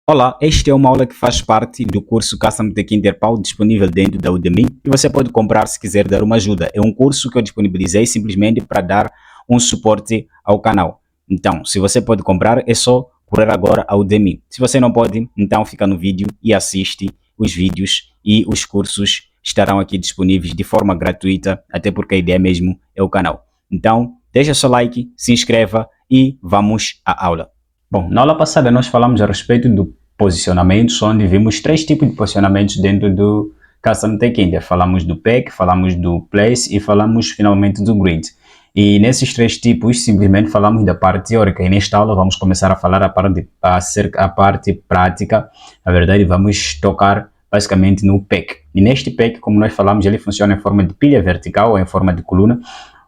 Olá, este é uma aula que faz parte do curso Custom Tech Interpal disponível dentro da Udemy e você pode comprar se quiser dar uma ajuda. É um curso que eu disponibilizei simplesmente para dar um suporte ao canal. Então, se você pode comprar, é só correr agora ao Udemy. Se você não pode, então fica no vídeo e assiste os vídeos e os cursos estarão aqui disponíveis de forma gratuita, até porque a ideia mesmo é o canal. Então, deixa seu like, se inscreva e vamos à aula. Bom, na aula passada nós falamos a respeito do posicionamentos, onde vimos três tipos de posicionamentos dentro do Custom Tech Inter. Falamos do pack, falamos do place e falamos finalmente do grid. E nesses três tipos simplesmente falamos da parte teórica e nesta aula vamos começar a falar a parte prática. Na verdade vamos tocar basicamente no pack. E neste pack, como nós falamos, ele funciona em forma de pilha vertical ou em forma de coluna.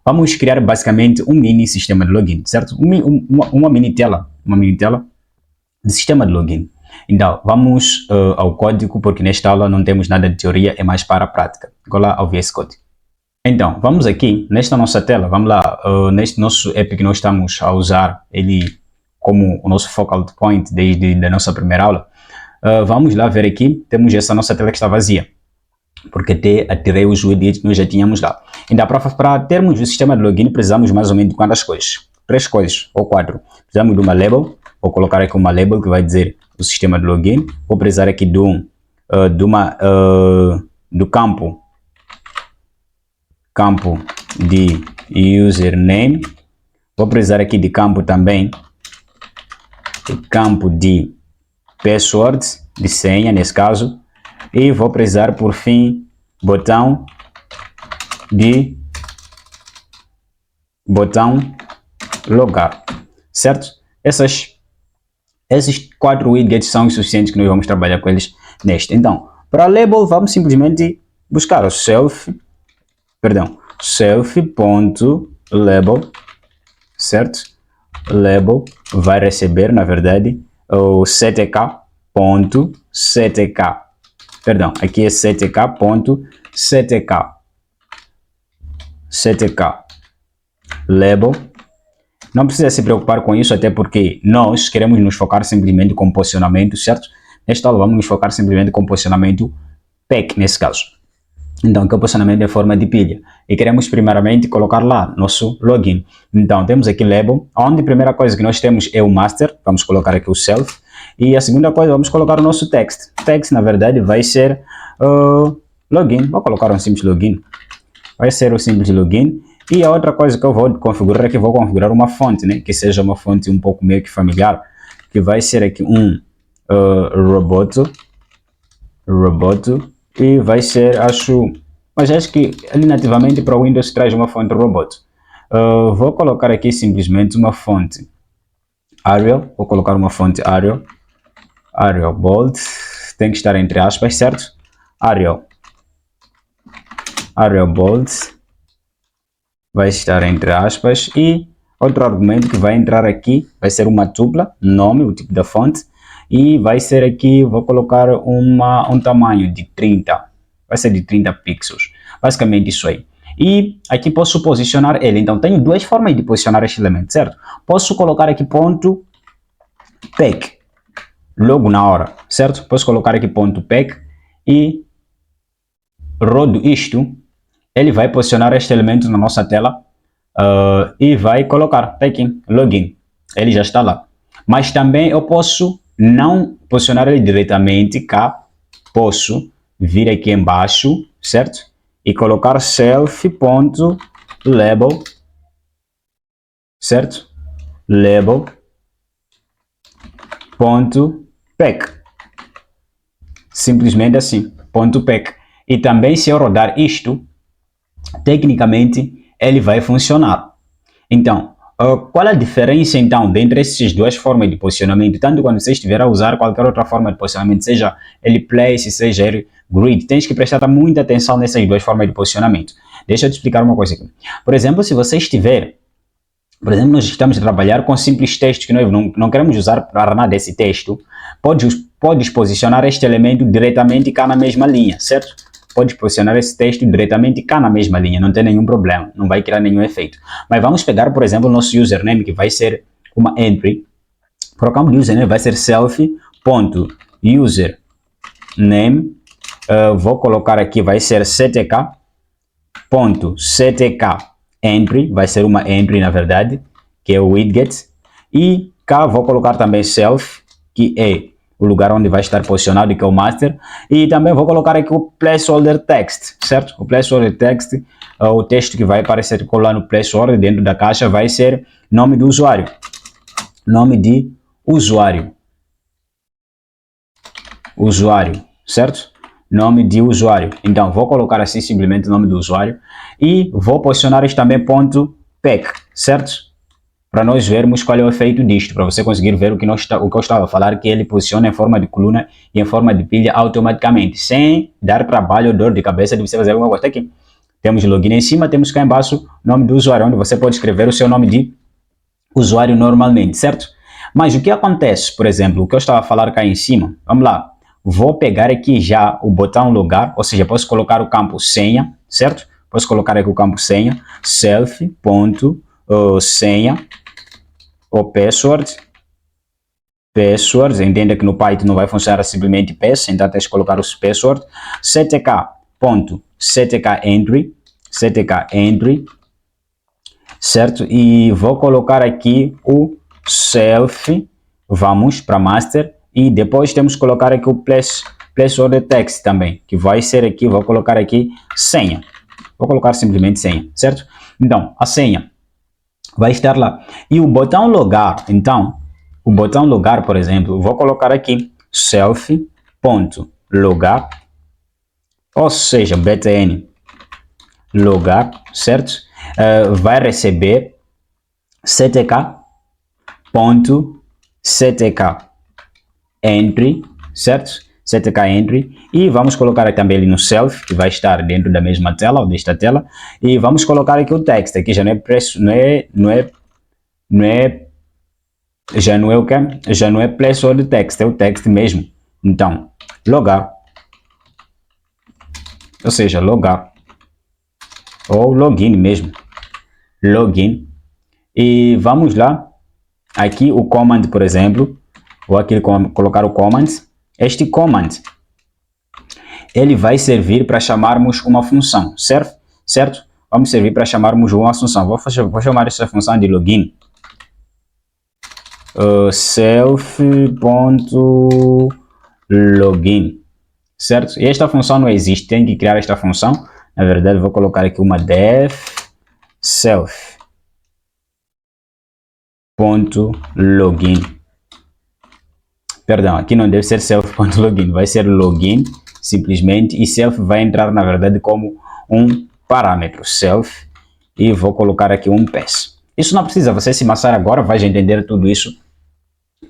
Vamos criar basicamente um mini sistema de login, certo? Uma mini tela de sistema de login. Então, vamos ao código, porque nesta aula não temos nada de teoria, é mais para a prática. Vou lá ao VS Code. Então, vamos aqui, nesta nossa tela, vamos lá, neste nosso app que nós estamos a usar, ele como o nosso focal point desde a nossa primeira aula. Vamos lá ver aqui, temos essa nossa tela que está vazia, porque atirei os widgets que nós já tínhamos lá. Então, para termos o sistema de login, precisamos mais ou menos de quantas coisas? 3 coisas, ou 4. Precisamos de uma label, vou colocar aqui uma label que vai dizer o sistema de login. Vou precisar aqui do campo de username. Vou precisar aqui de campo também, de campo de password, de senha nesse caso. E vou precisar por fim botão logar, certo? Esses 4 widgets são os suficientes que nós vamos trabalhar com eles neste. Então, para label vamos simplesmente buscar o self.label, certo? Label vai receber, na verdade, o ctk.ctk. Perdão, aqui é ctk.ctk. Label. Não precisa se preocupar com isso, até porque nós queremos nos focar simplesmente com posicionamento, certo? Nesta aula vamos nos focar simplesmente com posicionamento pack, nesse caso. Então, que é o posicionamento em forma de pilha. E queremos primeiramente colocar lá nosso login. Então, temos aqui label, onde a primeira coisa que nós temos é o master. Vamos colocar aqui o self. E a segunda coisa, vamos colocar o nosso text. Text, na verdade, vai ser login. Vou colocar um simples login. Vai ser o simples login. E a outra coisa que eu vou configurar é que vou configurar uma fonte, né? Que seja uma fonte um pouco meio que familiar. Que vai ser aqui um roboto. E vai ser, acho que ali nativamente para o Windows traz uma fonte robot. Vou colocar aqui simplesmente uma fonte Arial. Vou colocar uma fonte Arial bold. Tem que estar entre aspas, certo? Arial bold. Vai estar entre aspas. E outro argumento que vai entrar aqui vai ser uma tupla, nome, o tipo da fonte. E vai ser aqui, vou colocar um tamanho de 30. Vai ser de 30 pixels. Basicamente isso aí. E aqui posso posicionar ele. Então, tenho duas formas de posicionar este elemento, certo? Posso colocar aqui ponto pack. Logo na hora, certo? Posso colocar aqui ponto pack e rodo isto. Ele vai posicionar este elemento na nossa tela e vai colocar, tá aqui, login. Ele já está lá. Mas também eu posso não posicionar ele diretamente cá. Posso vir aqui embaixo, certo? E colocar self.label, certo? Label.pack. Simplesmente assim, .pack. E também se eu rodar isto, tecnicamente ele vai funcionar. Então, qual a diferença então entre essas duas formas de posicionamento? Tanto quando você estiver a usar qualquer outra forma de posicionamento, seja ele place, seja ele grid, tens que prestar muita atenção nessas duas formas de posicionamento. Deixa eu te explicar uma coisa aqui. Por exemplo, se você estiver, nós estamos a trabalhar com simples texto que nós não queremos usar para nada esse texto, podes posicionar este elemento diretamente cá na mesma linha, certo? Pode posicionar esse texto diretamente cá na mesma linha, não tem nenhum problema, não vai criar nenhum efeito. Mas vamos pegar, por exemplo, o nosso username, que vai ser uma entry. Para o campo de username vai ser self ponto user name, vou colocar aqui, vai ser ctk, ponto ctk entry, vai ser uma entry na verdade, que é o widget, e cá vou colocar também self, que é o lugar onde vai estar posicionado, que é o master, e também vou colocar aqui o placeholder text, certo? O placeholder text, o texto que vai aparecer lá no placeholder dentro da caixa vai ser nome do usuário, nome de usuário, certo? Nome de usuário. Então, vou colocar assim simplesmente o nome do usuário e vou posicionar isto também ponto pack, certo? Para nós vermos qual é o efeito disto, para você conseguir ver o que eu estava a falar, que ele posiciona em forma de coluna e em forma de pilha automaticamente, sem dar trabalho ou dor de cabeça de você fazer alguma coisa. Aqui temos login em cima, temos cá embaixo o nome do usuário, onde você pode escrever o seu nome de usuário normalmente, certo? Mas o que acontece, por exemplo, o que eu estava a falar cá em cima, vamos lá, vou pegar aqui já o botão logar, ou seja, posso colocar o campo senha, certo? Posso colocar aqui o campo senha, self.senha, ou password, entenda que no Python não vai funcionar simplesmente pass, então tens que colocar o password, ctk.ctk entry, certo? E vou colocar aqui o self, vamos para master, e depois temos que colocar aqui o placeholder text também, que vai ser aqui, vou colocar aqui senha, vou colocar simplesmente senha, certo? Então, a senha vai estar lá. E o botão logar, então, o botão logar, por exemplo, vou colocar aqui self.logar, ou seja, btn logar, certo? Vai receber ctk.ctk entry, certo? ctk entry, e vamos colocar aqui também ali no self, que vai estar dentro da mesma tela, ou desta tela, e vamos colocar aqui o text, aqui já não é preço, já não é o que? Já não é placeholder text, é o text mesmo. Então, logar, ou seja, logar, ou login mesmo, login, e vamos lá, aqui o command, por exemplo, vou aqui colocar o command, este command, ele vai servir para chamarmos uma função, certo? Vamos servir para chamarmos uma função, vou chamar essa função de login, self.login, certo? E esta função não existe, tem que criar esta função. Na verdade, vou colocar aqui uma def self.login. Perdão, aqui não deve ser self.login, vai ser login simplesmente, e self vai entrar na verdade como um parâmetro self, e vou colocar aqui um pass. Isso não precisa você se maçar agora, vai entender tudo isso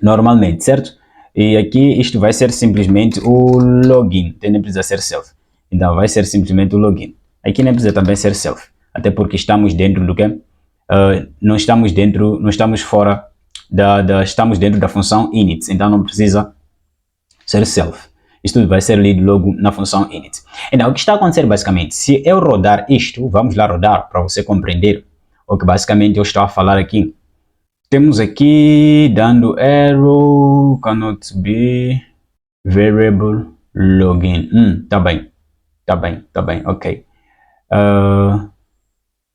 normalmente, certo? E aqui isto vai ser simplesmente o login, nem precisa ser self. Então vai ser simplesmente o login. Aqui nem precisa também ser self, até porque estamos dentro do que? Não estamos fora estamos dentro da função init, então não precisa ser self. Isto tudo vai ser lido logo na função init. Então o que está a acontecer basicamente, se eu rodar isto, vamos lá rodar para você compreender o que basicamente eu estou a falar aqui. Temos aqui dando error, cannot be variable login. Tá bem, ok.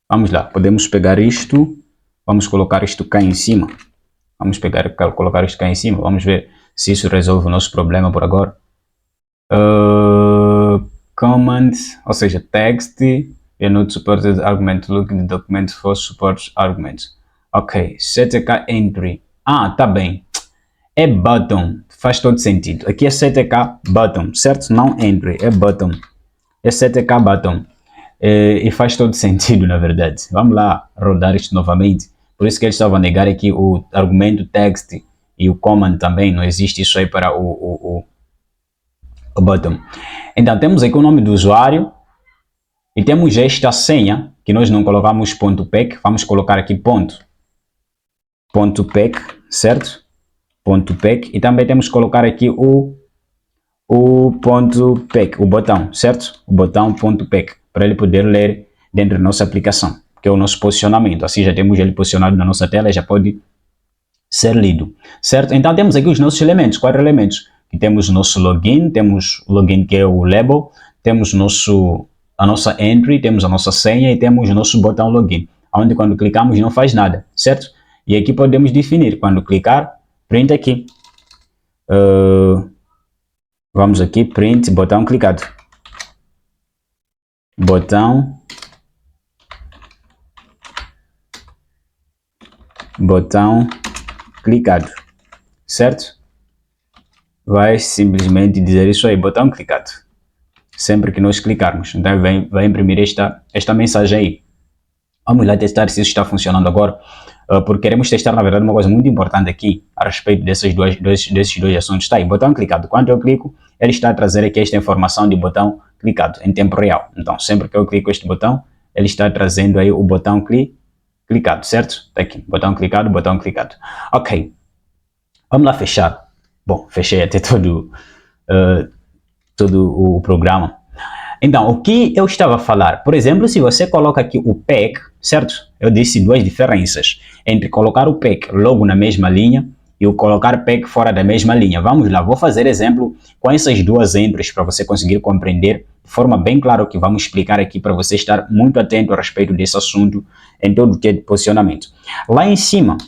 Vamos lá, podemos pegar isto, vamos colocar isto cá em cima. Colocar isto cá em cima, vamos ver se isso resolve o nosso problema por agora. Command, ou seja, text, not supported argument, looking the document for support arguments. Ok, ctk entry. Tá bem. É button, faz todo sentido. Aqui é ctk button, certo? Não entry, é button. É ctk button. E faz todo sentido, na verdade. Vamos lá rodar isto novamente. Por isso que eles estavam a negar aqui o argumento text e o command também. Não existe isso aí para o button. Então, temos aqui o nome do usuário. E temos esta senha, que nós não colocamos .pack. Vamos colocar aqui .pack, certo? .pack. E também temos que colocar aqui o .pack, o botão, certo? O botão .pack, para ele poder ler dentro da nossa aplicação, que é o nosso posicionamento. Assim já temos ele posicionado na nossa tela e já pode ser lido, certo? Então temos aqui os nossos elementos, 4 elementos. que temos o nosso login, temos o login que é o label, temos a nossa entry, temos a nossa senha e temos o nosso botão login, onde quando clicamos não faz nada, certo? E aqui podemos definir, quando clicar, print aqui. Vamos aqui, print, botão clicado. Botão clicado, certo? Vai simplesmente dizer isso aí, botão clicado, sempre que nós clicarmos. Então vai imprimir esta mensagem aí. Vamos lá testar se isso está funcionando agora, porque queremos testar, na verdade, uma coisa muito importante aqui a respeito desses dois assuntos. Está aí, botão clicado. Quando eu clico, ele está a trazer aqui esta informação de botão clicado em tempo real. Então, sempre que eu clico este botão, ele está trazendo aí o botão clicado, certo? Está aqui, botão clicado, botão clicado. Ok, vamos lá fechar. Bom, fechei até todo o programa. Então, o que eu estava a falar? Por exemplo, se você coloca aqui o PEG, certo? Eu disse duas diferenças entre colocar o PEG logo na mesma linha e o colocar PEG fora da mesma linha. Vamos lá, vou fazer exemplo com essas duas entries para você conseguir compreender de forma bem clara o que vamos explicar aqui para você estar muito atento a respeito desse assunto em todo o que é de posicionamento. Lá em cima,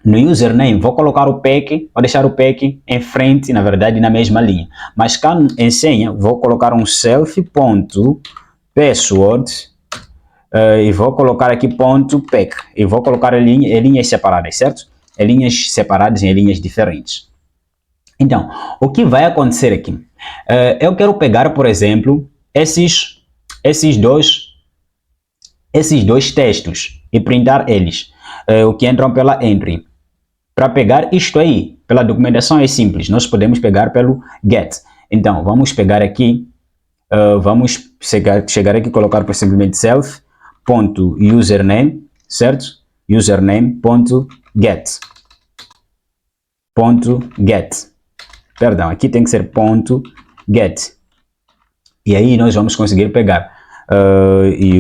no username, vou colocar o PEG, vou deixar o PEG em frente, na verdade, na mesma linha. Mas cá em senha, vou colocar um self.password e vou colocar aqui .peg. E vou colocar linhas separadas, certo? Linhas separadas em linhas diferentes. Então, o que vai acontecer aqui? Eu quero pegar, por exemplo, esses dois textos e printar eles, o que entram pela entry. Para pegar isto aí, pela documentação é simples, nós podemos pegar pelo get. Então, vamos pegar aqui, vamos chegar aqui e colocar por simplesmente self.username, certo? Username.get. Perdão, aqui tem que ser .get. E aí nós vamos conseguir pegar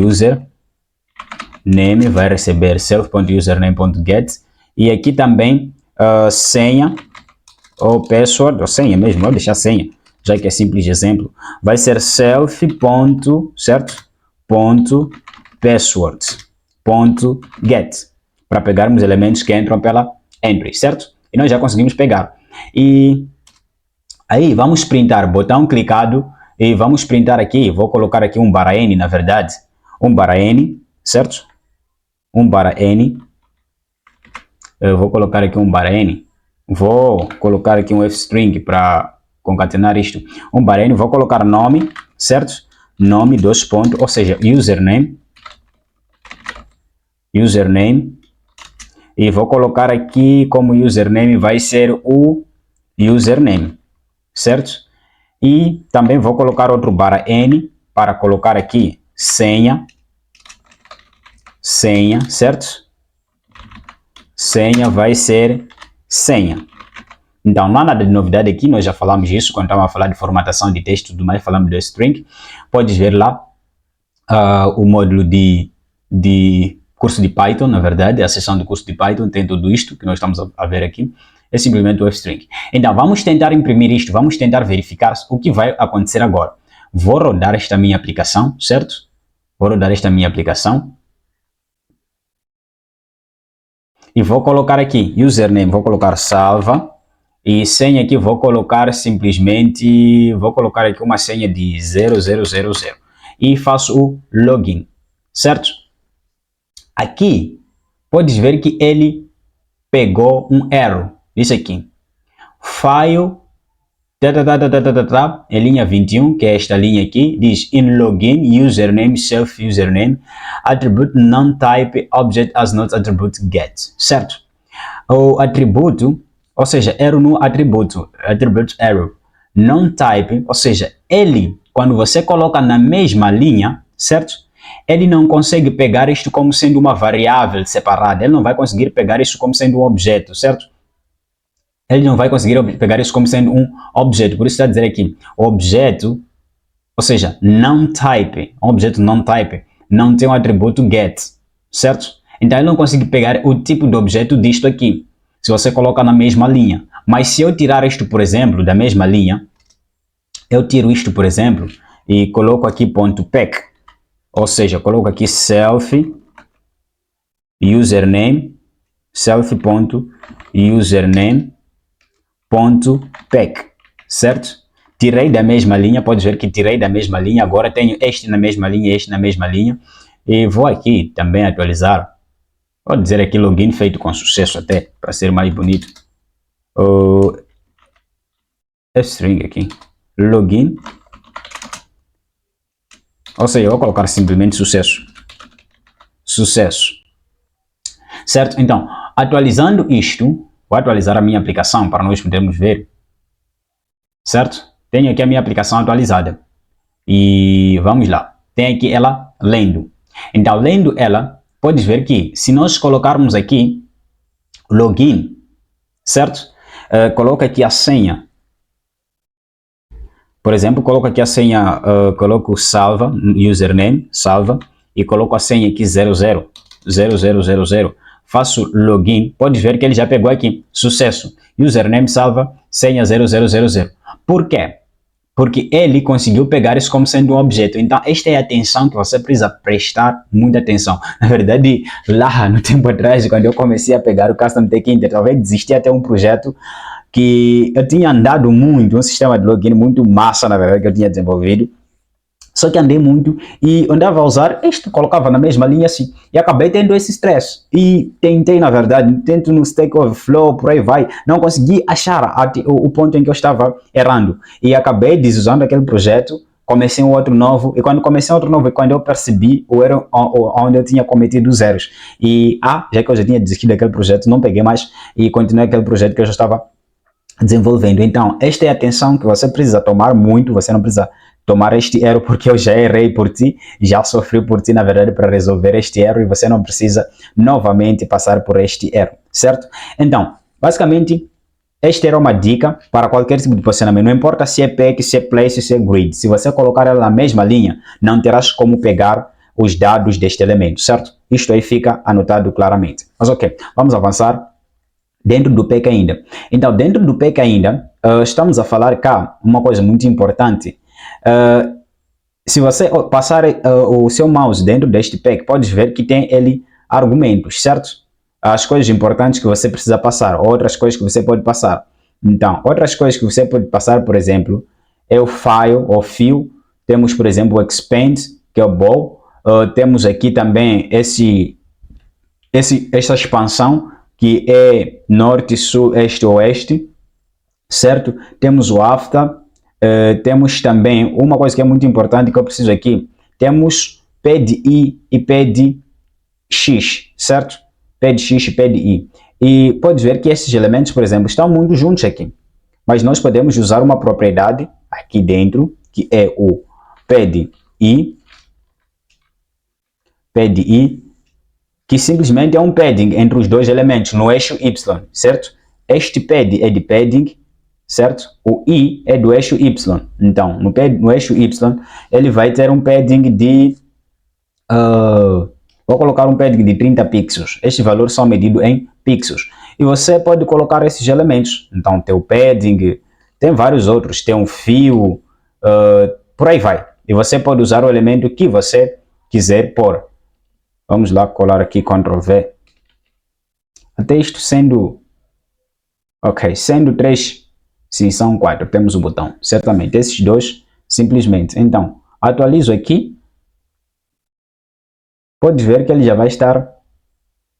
username, vai receber self.username.get. E aqui também senha ou password, ou senha mesmo, vou deixar senha, já que é simples de exemplo, vai ser self.password.get para pegarmos elementos que entram pela entry, certo? E nós já conseguimos pegar. E aí vamos printar botão clicado e vamos printar aqui, vou colocar aqui um barra N, na verdade, um barra N, certo? Um barra N. Eu vou colocar aqui um barra N, vou colocar aqui um f-string para concatenar isto, um barra N, vou colocar nome, certo? Nome, dois pontos, ou seja, username, e vou colocar aqui como username vai ser o username, certo? E também vou colocar outro barra N para colocar aqui senha, certo? Senha vai ser senha. Então, não há nada de novidade aqui, nós já falamos disso quando estávamos a falar de formatação de texto e tudo mais, falamos do string. Podes ver lá o módulo de curso de Python, na verdade, a seção do curso de Python tem tudo isto que nós estamos a ver aqui. É simplesmente o f-string. Então, vamos tentar imprimir isto, vamos tentar verificar o que vai acontecer agora. Vou rodar esta minha aplicação, certo? Vou rodar esta minha aplicação. E vou colocar aqui username, vou colocar salva e senha aqui vou colocar simplesmente, vou colocar aqui uma senha de 0000 e faço o login, certo? Aqui podes ver que ele pegou um erro, isso aqui, file em linha 21, que é esta linha aqui, diz in login, username, self username, attribute non-type object as not attribute get, certo? O atributo, ou seja, erro no atributo, attribute error, non-type, ou seja, ele, quando você coloca na mesma linha, certo? Ele não consegue pegar isto como sendo uma variável separada, ele não vai conseguir pegar isso como sendo um objeto, certo? Ele não vai conseguir pegar isso como sendo um objeto, por isso está a dizer aqui, objeto, ou seja, non-type, um objeto non-type, não tem o atributo get, certo? Então ele não consegue pegar o tipo de objeto disto aqui, se você coloca na mesma linha. Mas se eu tirar isto, por exemplo, da mesma linha, eu tiro isto, por exemplo, e coloco aqui ponto .pack, ou seja, coloco aqui self username, self.username.pack, certo? Tirei da mesma linha, pode ver que tirei da mesma linha, agora tenho este na mesma linha, este na mesma linha, e vou aqui também atualizar, vou dizer aqui login feito com sucesso até, para ser mais bonito, string aqui, login, ou seja, eu vou colocar simplesmente sucesso, certo? Então, atualizando isto, vou atualizar a minha aplicação para nós podermos ver, certo? Tenho aqui a minha aplicação atualizada e vamos lá, tem aqui ela lendo. Então, lendo ela, podes ver que se nós colocarmos aqui login, certo? Coloca aqui a senha. Por exemplo, coloco aqui a senha, coloco salva, username, salva, e coloco a senha aqui 00. Faço login, pode ver que ele já pegou aqui, sucesso, username, salva, senha 0000. Por quê? Porque ele conseguiu pegar isso como sendo um objeto. Então, esta é a atenção que você precisa prestar muita atenção. Na verdade, lá no tempo atrás, quando eu comecei a pegar o Custom Tech Inter, talvez desisti até um projeto que eu tinha andado muito, um sistema de login muito massa, na verdade, que eu tinha desenvolvido. Só que andei muito e andava a usar isto, colocava na mesma linha assim, e acabei tendo esse stress. E tentei, na verdade, tento no Stack Overflow, por aí vai, não consegui achar o ponto em que eu estava errando. E acabei desusando aquele projeto, comecei um outro novo, e quando comecei outro novo, é quando eu percebi o erro onde eu tinha cometido os erros. E já que eu já tinha desistido daquele projeto, não peguei mais e continuei aquele projeto que eu já estava desenvolvendo. Então, esta é a atenção que você precisa tomar muito, você não precisa tomar este erro porque eu já errei por ti, já sofri por ti, na verdade, para resolver este erro e você não precisa novamente passar por este erro, certo? Então, basicamente, esta era uma dica para qualquer tipo de posicionamento, não importa se é pack, se é place, se é grid, se você colocar ela na mesma linha, não terás como pegar os dados deste elemento, certo? Isto aí fica anotado claramente. Mas ok, vamos avançar dentro do pack ainda. Então, dentro do pack ainda, estamos a falar cá uma coisa muito importante. Se você passar o seu mouse dentro deste pack, pode ver que tem ele argumentos, certo? As coisas importantes que você precisa passar, outras coisas que você pode passar. Então, outras coisas que você pode passar, por exemplo, é o file ou fio. Temos, por exemplo, o expand, que é o bow. Temos aqui também essa expansão, que é norte, sul, este, oeste, certo? Temos o after, temos também uma coisa que é muito importante que eu preciso aqui, temos PDI e PDX, certo? PDX e PDI. E pode ver que esses elementos, por exemplo, estão muito juntos aqui, mas nós podemos usar uma propriedade aqui dentro, que é o PDI, que simplesmente é um padding entre os dois elementos no eixo Y, certo? Este pad é de padding, certo? O I é do eixo Y. Então, no eixo Y, ele vai ter um padding de... vou colocar um padding de 30 pixels. Estes valores são medidos em pixels. E você pode colocar esses elementos. Então, tem o padding, tem vários outros, tem um fio, por aí vai. E você pode usar o elemento que você quiser pôr. Vamos lá colar aqui, Ctrl V. Até isto sendo... Ok, sendo 3, sim, são 4, temos o botão. Certamente, esses dois, simplesmente. Então, atualizo aqui. Pode ver que ele já vai estar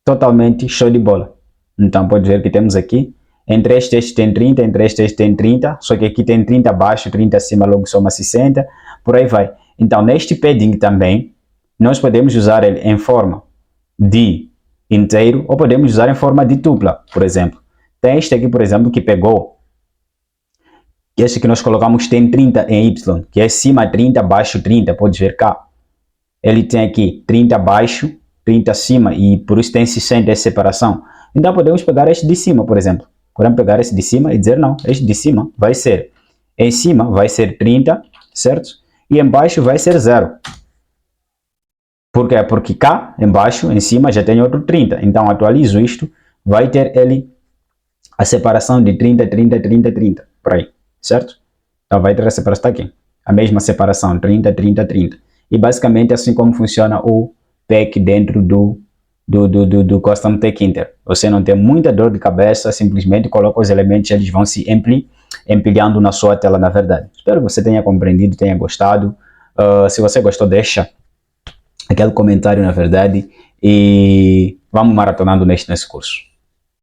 totalmente show de bola. Então, pode ver que temos aqui, entre este tem 30, entre este tem 30, só que aqui tem 30 abaixo, 30 acima, logo soma 60, por aí vai. Então, neste padding também, nós podemos usar ele em forma de inteiro ou podemos usar em forma de tupla, por exemplo. Tem este aqui, por exemplo, que pegou, este que nós colocamos tem 30 em Y, que é cima 30, baixo 30, pode ver cá. Ele tem aqui 30 abaixo, 30 acima e por isso tem 60 de separação. Então podemos pegar este de cima, por exemplo. Podemos pegar esse de cima e dizer não, este de cima vai ser, em cima vai ser 30, certo? E embaixo vai ser 0. Por quê? Porque cá, embaixo, em cima, já tem outro 30. Então, atualizo isto, vai ter ele a separação de 30, 30, 30, 30, por aí, certo? Então vai ter a separação, está aqui, a mesma separação, 30, 30, 30. E basicamente assim como funciona o pack dentro do Custom Take Inter. Você não tem muita dor de cabeça, simplesmente coloca os elementos e eles vão se empilhando na sua tela, na verdade. Espero que você tenha compreendido, tenha gostado. Se você gostou, deixa aquele comentário, na verdade, e vamos maratonando nesse curso.